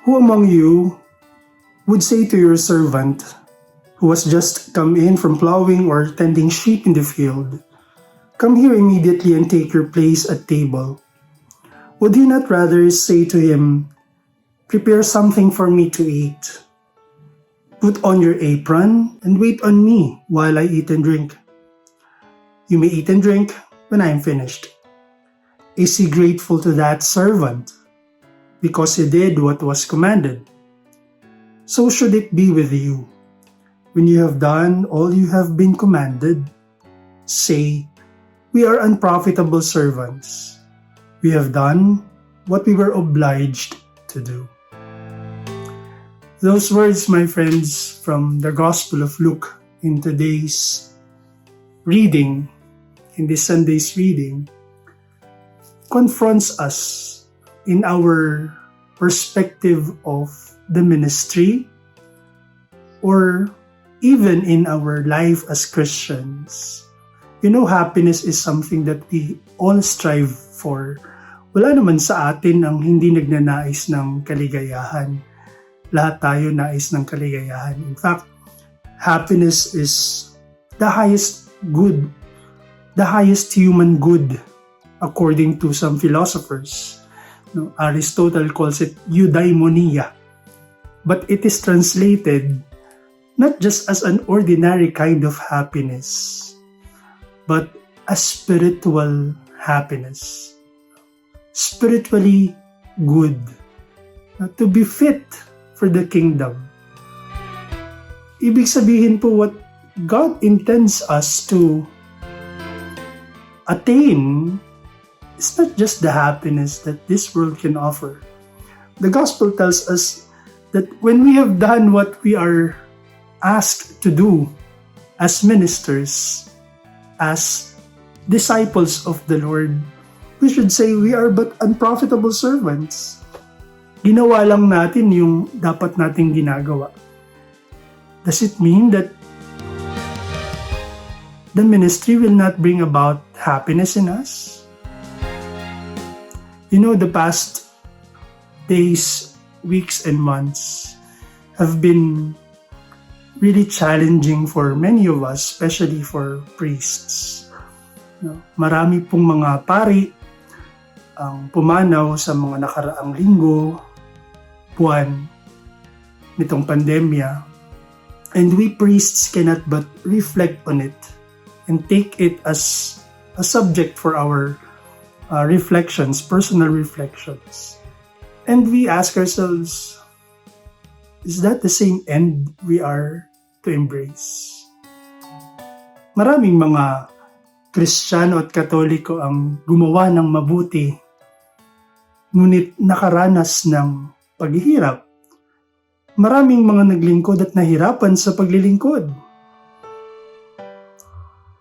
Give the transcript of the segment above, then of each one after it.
Who among you would say to your servant who has just come in from plowing or tending sheep in the field, "Come here immediately and take your place at table"? Would he not rather say to him, "Prepare something for me to eat. Put on your apron and wait on me while I eat and drink. You may eat and drink when I am finished"? Is he grateful to that servant because he did what was commanded? So should it be with you. When you have done all you have been commanded, say, "We are unprofitable servants. We have done what we were obliged to do." Those words, my friends, from the Gospel of Luke in today's reading, in this Sunday's reading, confronts us in our perspective of the ministry or even in our life as Christians. Happiness is something that we all strive for. Wala naman sa atin ang hindi nagnanais ng kaligayahan. Lahat tayo nais ng kaligayahan. In fact, happiness is the highest good, the highest human good, according to some philosophers. Aristotle calls it eudaimonia. But it is translated not just as an ordinary kind of happiness, but a spiritual happiness. Spiritually good. To be fit for the kingdom. Ibig sabihin po, what God intends us to attain is not just the happiness that this world can offer. The gospel tells us that when we have done what we are asked to do as ministers, as disciples of the Lord, we should say we are but unprofitable servants. Ginawa lang natin yung dapat nating ginagawa. Does it mean that the ministry will not bring about happiness in us? The past days, weeks, and months have been really challenging for many of us, especially for priests. Marami pong mga pari ang pumanaw sa mga nakaraang linggo, buwan nitong pandemya, and we priests cannot but reflect on it and take it as a subject for our reflections, personal reflections. And we ask ourselves, is that the same end we are to embrace? Maraming mga Kristiyano at Katoliko ang gumawa ng mabuti, ngunit nakaranas ng paghihirap. Maraming mga naglingkod at nahirapan sa paglilingkod.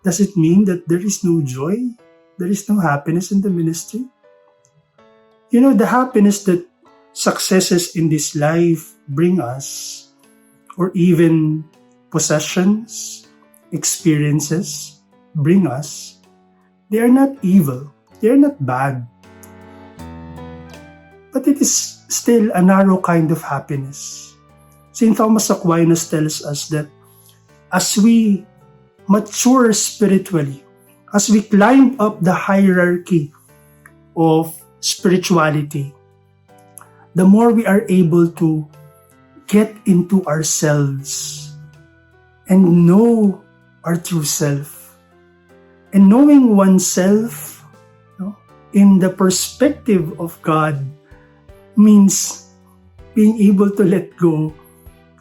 Does it mean that there is no joy? There is no happiness in the ministry? The happiness that successes in this life bring us, or even possessions, experiences bring us, they are not evil, they are not bad. But it is still a narrow kind of happiness. St. Thomas Aquinas tells us that as we mature spiritually, as we climb up the hierarchy of spirituality, the more we are able to get into ourselves and know our true self. And knowing oneself in the perspective of God means being able to let go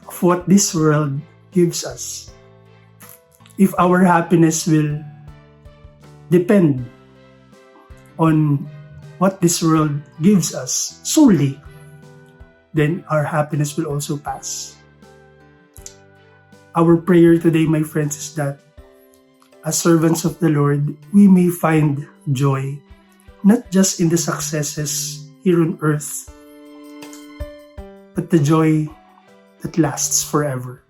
of what this world gives us. If our happiness will depend on what this world gives us solely, then our happiness will also pass. Our prayer today, my friends, is that as servants of the Lord, we may find joy, not just in the successes here on earth, but the joy that lasts forever.